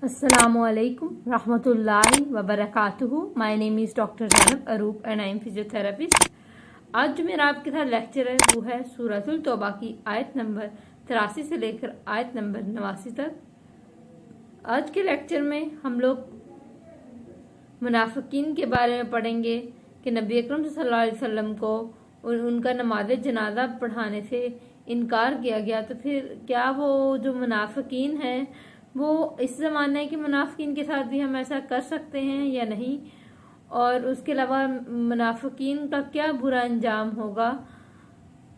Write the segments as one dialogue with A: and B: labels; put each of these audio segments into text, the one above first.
A: Assalamualaikum rahmatullahi wa barakatuhu. My name is Dr. Zainab Aroop and I am physiotherapist. आज जो मेरा आपके साथ लेक्चर है वो है सूरतुल तौबा की आयत नंबर 83 से लेकर आयत नंबर 89 तक। आज के लेक्चर में हम लोग मुनाफिकीन के बारे में पढ़ेंगे कि नबी अकरम सल्लल्लाहु अलैहि वसल्लम को उनका नमाज जनाजा पढ़ाने से इनकार किया गया, तो फिर क्या वो जो मुनाफिकीन हैं वो इस ज़माने के मुनाफिकीन के साथ भी हम ऐसा कर सकते हैं या नहीं, और उसके अलावा मुनाफिकीन का क्या बुरा अंजाम होगा।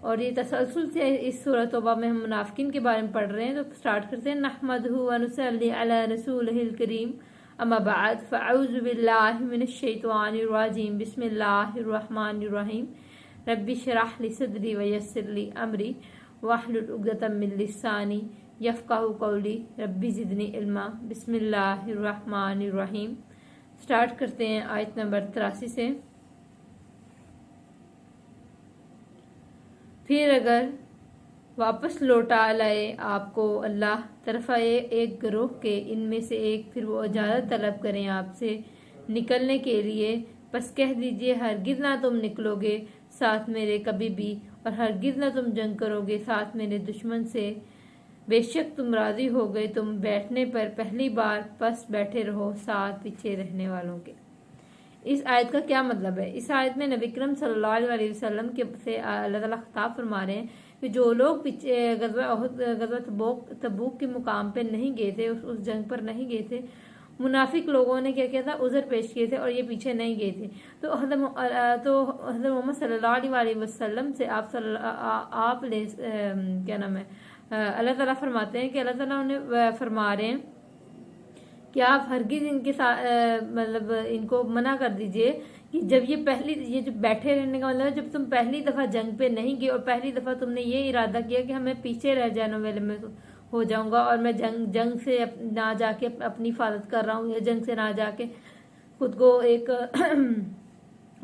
A: और ये तसलसल से इस सूरह तौबा में हम मुनाफिकीन के बारे में पढ़ रहे हैं। तो स्टार्ट करते हैं। नहमदुहु व नुसल्ली अला रसूलिहिल करीम, अम्मा बाद, फ़अऊज़ु बिल्लाहि मिनश शैतानिर रजीम, बिस्मिल्लाहिर रहमानिर रहीम, रब्बि इश्रह ली सदरी व यस्सिर ली अमरी वहलुल उक़दतम मिन लिसानी यफ़क़हू क़ौली, रब्बी ज़िदनी इल्मा, बिस्मिल्लाहिर रहमानिर रहीम। स्टार्ट करते हैं आयत नंबर 83 से। फिर अगर वापस लौटा लाए आपको अल्लाह तरफ़ाए एक गिरोह के इनमें से एक, फिर वो इजाज़त तलब करें आपसे निकलने के लिए, बस कह दीजिए हरगिज़ ना तुम निकलोगे साथ मेरे कभी भी, और हरगिज़ ना तुम जंग करोगे साथ मेरे दुश्मन से। बेशक तुम राजी हो गए तुम बैठने पर पहली बार, बस बैठे रहो साथ पीछे रहने वालों के। इस आयत का क्या मतलब है? इस आयत में नबी अकरम सल्लल्लाहु अलैहि वसल्लम के से अल्लाह ताला खिताब फरमा रहे हैं कि जो लोग पीछे गज़वा तबूक के मुकाम पे नहीं गए थे, उस जंग पर नहीं गए थे, मुनाफिक लोगों ने क्या किया था, उज़र पेश किए थे और ये पीछे नहीं गए थे। तो हज़रत मोहम्मद सल्लल्लाहु अलैहि वसल्लम से आप क्या नाम है, अल्लाह ताला फरमाते हैं कि अल्लाह ताला उन्हें फरमा रहे हैं कि आप हरगिज़ इनके साथ मतलब इनको मना कर दीजिए कि जब ये जो बैठे रहने का मतलब है, जब तुम पहली दफ़ा जंग पे नहीं गए और पहली दफ़ा तुमने ये इरादा किया कि हमें पीछे रह जाने वाले में हो जाऊंगा और मैं जंग से ना जाके अपनी हिफाजत कर रहा हूँ, या जंग से ना जाके खुद को एक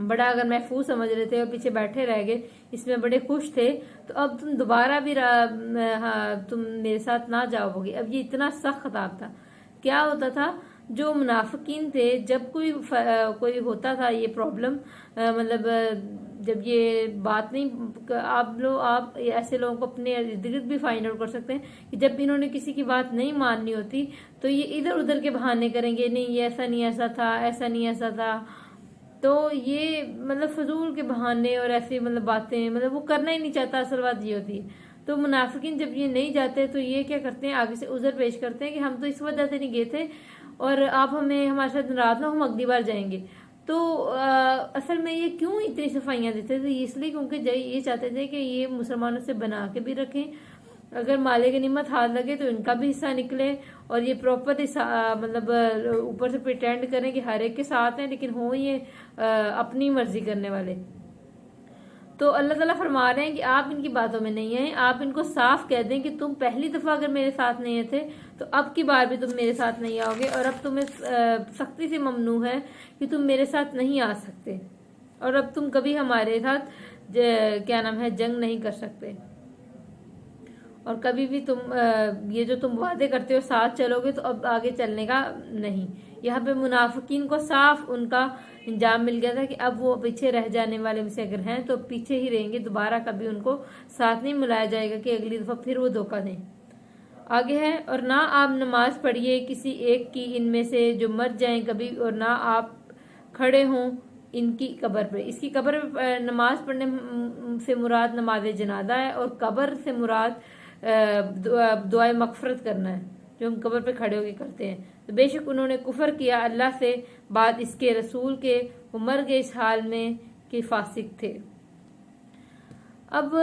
A: बड़ा अगर महफूज समझ रहे थे और पीछे बैठे रह गए, इसमें बड़े खुश थे, तो अब तुम दोबारा भी तुम मेरे साथ ना जाओगे। अब ये इतना सख्त खिताब था। क्या होता था, जो मुनाफिकीन थे, जब कोई होता था ये प्रॉब्लम, मतलब जब ये बात नहीं, आप ऐसे लोगों को अपने इर्द गिर्द भी फाइंड आउट कर सकते हैं कि जब इन्होंने किसी की बात नहीं माननी होती तो ये इधर उधर के बहाने करेंगे, नहीं ये ऐसा नहीं ऐसा था, ऐसा नहीं ऐसा था। तो ये मतलब फजूल के बहाने और ऐसी मतलब बातें, मतलब वो करना ही नहीं चाहता, असल बात ये होती है। तो मुनाफिकीन जब ये नहीं जाते तो ये क्या करते हैं, आगे से उज़र पेश करते हैं कि हम तो इस वजह से नहीं गए थे और आप हमें हमारे साथ नाराज ना, हम अगली बार जाएंगे। तो असल में ये क्यों इतनी सफाइयाँ देते थे? इसलिए क्योंकि ये चाहते थे कि ये मुसलमानों से बना के भी रखें, अगर माले की निमत हाथ लगे तो इनका भी हिस्सा निकले, और ये प्रॉपर मतलब ऊपर से प्रिटेंड करें कि हर एक के साथ हैं लेकिन हो ये अपनी मर्जी करने वाले। तो अल्लाह ताला फरमा रहे हैं कि आप इनकी बातों में नहीं आए, आप इनको साफ कह दें कि तुम पहली दफ़ा अगर मेरे साथ नहीं थे तो अब की बार भी तुम मेरे साथ नहीं आओगे, और अब तुम्हें सख्ती से ममनू है कि तुम मेरे साथ नहीं आ सकते, और अब तुम कभी हमारे साथ क्या नाम है जंग नहीं कर सकते, और कभी भी तुम ये जो तुम वादे करते हो साथ चलोगे तो अब आगे चलने का नहीं। यहाँ पे मुनाफिकीन को साफ उनका इंजाम मिल गया था कि अब वो पीछे रह जाने वाले में से अगर हैं तो पीछे ही रहेंगे, दोबारा कभी उनको साथ नहीं मिलाया जाएगा कि अगली दफ़ा फिर वो धोखा दें। आगे है, और ना आप नमाज पढ़िए किसी एक की इनमें से जो मर जाएं कभी, और ना आप खड़े हों इनकी कब्र पे। इसकी कब्र पे नमाज पढ़ने से मुराद नमाज जनाजा है, और कब्र से मुराद दुआए मगफरत करना है जो हम कब्र पे खड़े होकर करते हैं। तो बेशक उन्होंने कुफर किया अल्लाह से बाद इसके रसूल के, वो मर गए इस हाल में कि फासिक थे। अब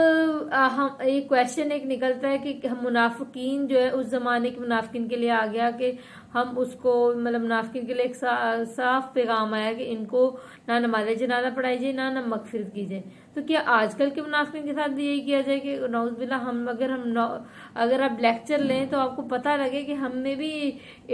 A: हम एक क्वेश्चन एक निकलता है कि हम मुनाफिकीन जो है, उस ज़माने के मुनाफिकीन के लिए आ गया कि हम उसको मतलब मुनाफिकीन के लिए एक साफ पैगाम आया कि इनको ना नमाज जनाजा पढ़ाई जाए, ना मगफिरत की जाए। तो क्या आजकल के मुनाफिकीन के साथ भी यही किया जाए कि नौज़ुबिल्लाह, अगर आप लेक्चर लें तो आपको पता लगे कि हम में भी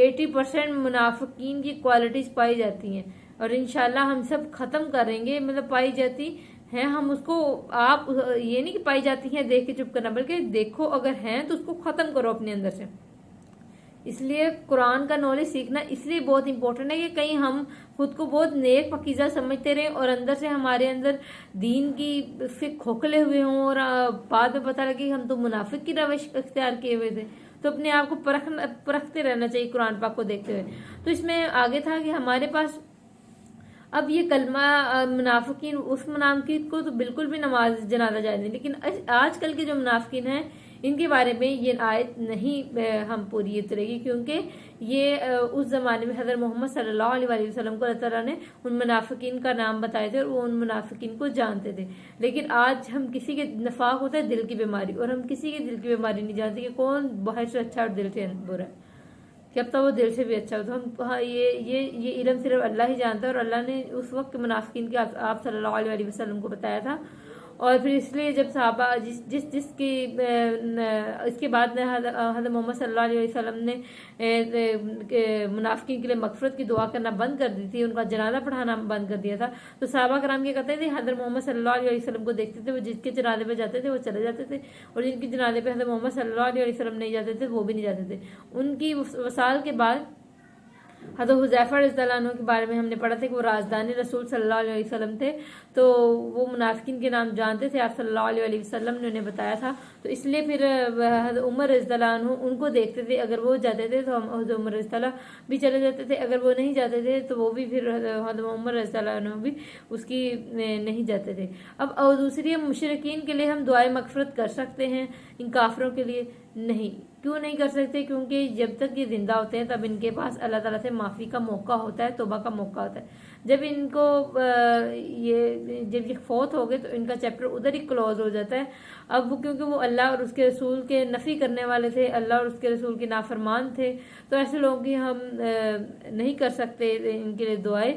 A: 80% मुनाफिकीन की क्वालिटीज़ पाई जाती हैं, और इंशाल्लाह हम सब ख़त्म करेंगे, मतलब पाई जाती हैं हम उसको, आप ये नहीं कि पाई जाती हैं देख के चुप करना, बल्कि देखो अगर हैं तो उसको ख़त्म करो अपने अंदर से। इसलिए कुरान का नॉलेज सीखना इसलिए बहुत इंपॉर्टेंट है कि कहीं हम खुद को बहुत नेक पकीजा समझते रहे और अंदर से हमारे अंदर दीन की से खोखले हुए हों और बाद में पता लगे कि हम तो मुनाफिक की रविश अख्तियार किए हुए थे। तो अपने आप को परखते रहना चाहिए कुरान पाक को देखते हुए। तो इसमें आगे था कि हमारे पास अब ये कलमा मुनाफिकीन, उस मुनाफिकीन को तो बिल्कुल भी नमाज जनाजा जायज़ नहीं, लेकिन आजकल के जो मुनाफिकीन हैं इनके बारे में ये आयत नहीं हम पूरी उतरेगी, क्योंकि ये उस ज़माने में हज़रत मोहम्मद सल्लल्लाहु अलैहि वसल्लम को अल्लाह ताला ने उन मुनाफिकीन का नाम बताए थे और वो उन मुनाफिकीन को जानते थे। लेकिन आज हम किसी के नफाक होता है दिल की बीमारी, और हम किसी की दिल की बीमारी नहीं जानते कि कौन बाहर से अच्छा और दिल से बुरा है, कि अब तो वो दिल से भी अच्छा हो। तो हम हाँ, ये इल्म सिर्फ अल्लाह ही जानता है, और अल्लाह ने उस वक्त मुनाफिकीन के आप सल्लल्लाहु अलैहि वसल्लम को बताया था। और फिर इसलिए जब सहाबा जिसकी इसके बाद हज़रत मोहम्मद सल्लल्लाहु अलैहि वसल्लम ने मुनाफिकीन के लिए मगफरत की दुआ करना बंद कर दी थी, उनका जनाजा पढ़ाना बंद कर दिया था, तो सहाबा कराम क्या करते थे, हज़रत मोहम्मद सल्लल्लाहु अलैहि वसल्लम को देखते थे, वो जिसके जनाजे पे जाते थे वो चले जाते थे, और जिनके जनाजे पे हज़रत मोहम्मद सल्लल्लाहु अलैहि वसल्लम नहीं जाते थे वो भी नहीं जाते थे। उनकी वसाल के बाद हज़रत हुज़ैफा रज़ियल्लाहु अन्हु के बारे में हमने पढ़ा था कि वो राजदानी रसूल सल्लल्लाहु अलैहि वसल्लम थे, तो वो मुनाफिकीन के नाम जानते थे, आप सल्लल्लाहु अलैहि वसल्लम ने उन्हें बताया था। तो इसलिए फिर हज़रत उमर रज़ियल्लाहु अन्हु उनको देखते थे, अगर वो जाते थे तो हम हज़रत उमर रज़ियल्लाहु भी चले जाते थे, अगर वो नहीं जाते थे तो वो भी फिर हज़रत उमर रज़ियल्लाहु अन्हु भी उसकी नहीं जाते थे। अब और दूसरी, मुशरिकीन के लिए हम दुआए मगफरत कर सकते हैं, इन काफिरों के लिए नहीं। क्यों नहीं कर सकते? क्योंकि जब तक ये जिंदा होते हैं तब इनके पास अल्लाह ताला से माफ़ी का मौका होता है, तौबा का मौका होता है। जब इनको जब ये फौत हो गए तो इनका चैप्टर उधर ही क्लोज हो जाता है। अब वो क्योंकि वो अल्लाह और उसके रसूल के नफ़ी करने वाले थे, अल्लाह और उसके रसूल के नाफरमान थे, तो ऐसे लोगों की हम नहीं कर सकते इनके लिए दुआएं।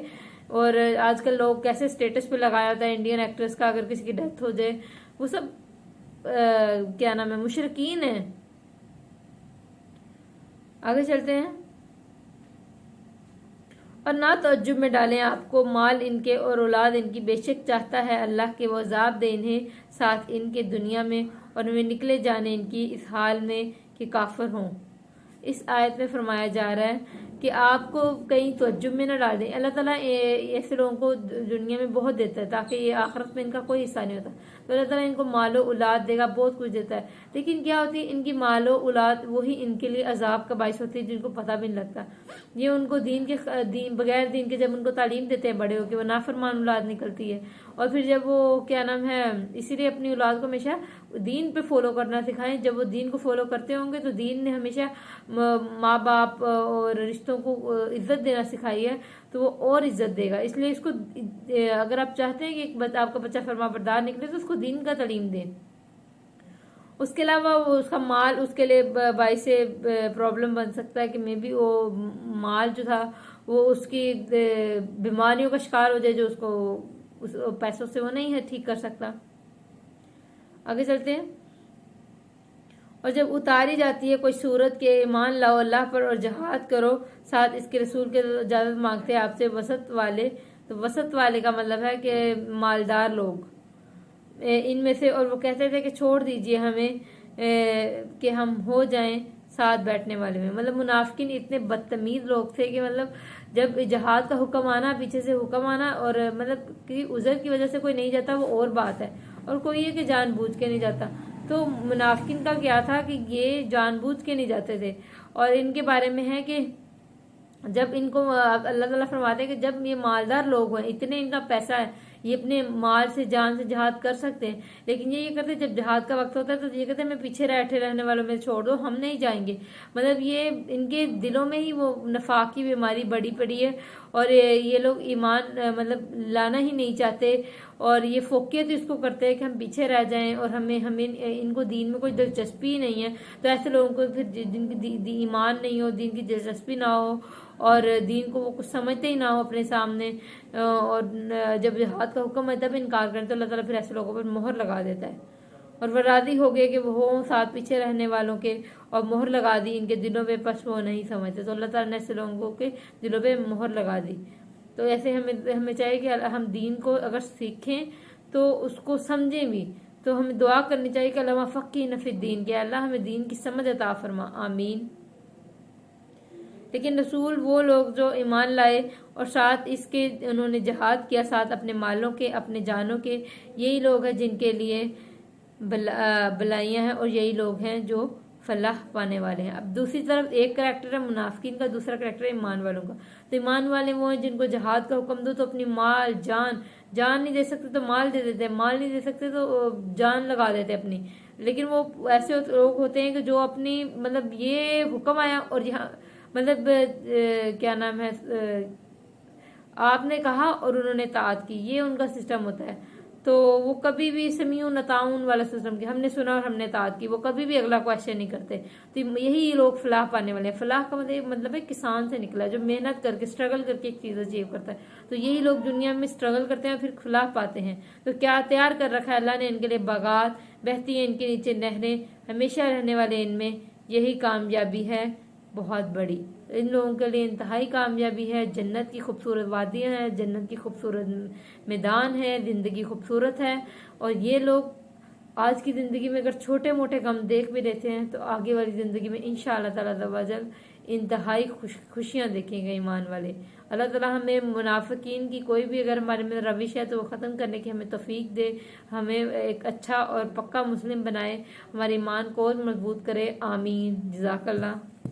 A: और आजकल लोग कैसे स्टेटस पे लगाया होता है इंडियन एक्ट्रेस का, अगर किसी की डेथ हो जाए, वो सब क्या नाम है, मुशरिकीन है। आगे चलते हैं। और ना तअज्जुब में डालें आपको माल इनके और औलाद इनकी, बेशक चाहता है अल्लाह के वो अजाब दे इन्हें साथ इनके दुनिया में, और उन्हें निकले जाने इनकी इस हाल में कि काफिर हों। इस आयत में फरमाया जा रहा है कि आपको कहीं तअज्जुब में न डाल दें। अल्लाह ताला ऐसे लोगों को दुनिया में बहुत देता है ताकि ये आखिरत में इनका कोई हिस्सा नहीं होता। तो अल्लाह ताला इनको मालो औलाद देगा, बहुत कुछ देता है, लेकिन क्या होती है इनकी मालो औलाद वही इनके लिए अजाब का बायस होती है, जिनको पता भी नहीं लगता। ये उनको बगैर दीन के जब उनको तालीम देते हैं बड़े होकर, वो नाफरमान औलाद निकलती है। और फिर जब वो क्या नाम है, इसीलिए अपनी औलाद को हमेशा दीन पे फॉलो करना सिखाएं। जब वो दीन को फॉलो करते होंगे तो दीन ने हमेशा माँ बाप और रिश्तों को इज्जत देना सिखाई है, तो वो और इज्जत देगा। इसलिए इसको अगर आप चाहते हैं कि आपका बच्चा फरमाबरदार निकले तो उसको दीन का तालीम दें। उसके अलावा वो उसका माल उसके लिए बाइस से प्रॉब्लम बन सकता है कि मे बी वो माल जो था वो उसकी बीमारियों का शिकार हो जाए, जो उसको उस पैसों से वो नहीं है ठीक कर सकता। आगे चलते हैं। और जब उतारी जाती है कोई सूरत के ईमान लाओ अल्लाह पर और जहाद करो साथ इसके रसूल के, इजाज़त मांगते हैं आपसे वसत वाले। तो वसत वाले का मतलब है कि मालदार लोग इनमें से, और वो कहते थे कि छोड़ दीजिए हमें कि हम हो जाएं साथ बैठने वाले में। मतलब मुनाफिकीन इतने बदतमीज लोग थे कि मतलब जब जहाद का हुक्म आना, पीछे से हुक्म आना, और मतलब कि उज़र की वजह से कोई नहीं जाता वो और बात है, और कोई है कि जानबूझ के नहीं जाता। तो मुनाफिकीन का क्या था कि ये जानबूझ के नहीं जाते थे। और इनके बारे में है कि जब इनको अल्लाह ताला फरमाते हैं कि जब ये मालदार लोग हैं, इतने इनका पैसा है, ये अपने माल से जान से जहाद कर सकते हैं, लेकिन ये करते जब जहाद का वक्त होता है तो ये कहते हैं मैं पीछे बैठे रहने वालों में छोड़ दो, हम नहीं जाएंगे। मतलब ये इनके दिलों में ही वो नफाक की बीमारी बड़ी पड़ी है, और ये लोग ईमान मतलब लाना ही नहीं चाहते, और ये फोकियत इसको करते हैं कि हम पीछे रह जाएं, और हमें इनको दीन में कोई दिलचस्पी ही नहीं है। तो ऐसे लोगों को फिर जिनकी ईमान नहीं हो, दीन की दिलचस्पी ना हो, और दीन को वो कुछ समझते ही ना हो अपने सामने, और जब जिहाद का हुक्म है तब इनकार करें, तो अल्लाह ताला फिर ऐसे लोगों पर मोहर लगा देता है। और वह राजी हो गए कि वो हो साथ पीछे रहने वालों के, और मोहर लगा दी इनके दिलों पे, बस वो नहीं समझते, तो अल्लाह ताला ने ऐसे लोगों के दिलों पे मोहर लगा दी। तो ऐसे हमें चाहिए कि हम दीन को अगर सीखें तो उसको समझें भी, तो हमें दुआ करनी चाहिए कि अल्लाह फ़क़्हिना फ़िद्दीन, के अल्लाह हमें दीन की समझ अता फरमा, आमीन। लेकिन रसूल वो लोग जो ईमान लाए और साथ इसके उन्होंने जहाद किया, साथ अपने मालों के, अपने जानों के, यही लोग हैं जिनके लिए भलाइयाँ हैं और यही लोग हैं जो फलाह पाने वाले हैं। अब दूसरी तरफ एक करैक्टर है मुनाफिकीन का, दूसरा करैक्टर है ईमान वालों का। तो ईमान वाले वो हैं जिनको जहाद का हुक्म दो तो अपनी माल जान नहीं दे सकते तो माल दे देते हैं, माल नहीं दे सकते तो जान लगा देते अपनी। लेकिन वो ऐसे लोग होते हैं कि जो अपनी मतलब ये हुक्म आया और यहाँ मतलब क्या नाम है, आपने कहा और उन्होंने ताअत की, ये उनका सिस्टम होता है। तो वो कभी भी समीउन अताउन वाला सिस्टम की, हमने सुना और हमने ताअत की, वो कभी भी अगला क्वेश्चन नहीं करते। तो यही लोग फलाह पाने वाले हैं। फलाह का मतलब है किसान से निकला, जो मेहनत करके स्ट्रगल करके एक चीज अचीव करता है। तो यही लोग दुनिया में स्ट्रगल करते हैं फिर फलाह पाते हैं। तो क्या तैयार कर रखा है अल्लाह ने इनके लिए, बागात बहती है इनके नीचे नहरें, हमेशा रहने वाले इनमें, यही कामयाबी है बहुत बड़ी। इन लोगों के लिए इंतहाई कामयाबी है। जन्नत की खूबसूरत वादियां हैं, जन्नत की खूबसूरत मैदान है, जिंदगी खूबसूरत है। और ये लोग आज की ज़िंदगी में अगर छोटे मोटे कम देख भी लेते हैं तो आगे वाली ज़िंदगी में इंशाअल्लाह ताला दवाजल इंतहाई खुशियाँ देखेंगे ईमान वाले। अल्लाह ताला हमें मुनाफिकीन की कोई भी अगर हमारे में रविश है तो वो ख़त्म करने की हमें तौफीक दे, हमें एक अच्छा और पक्का मुस्लिम बनाए, हमारे ईमान को और मजबूत करे। आमीन। जज़ाकल्लाह।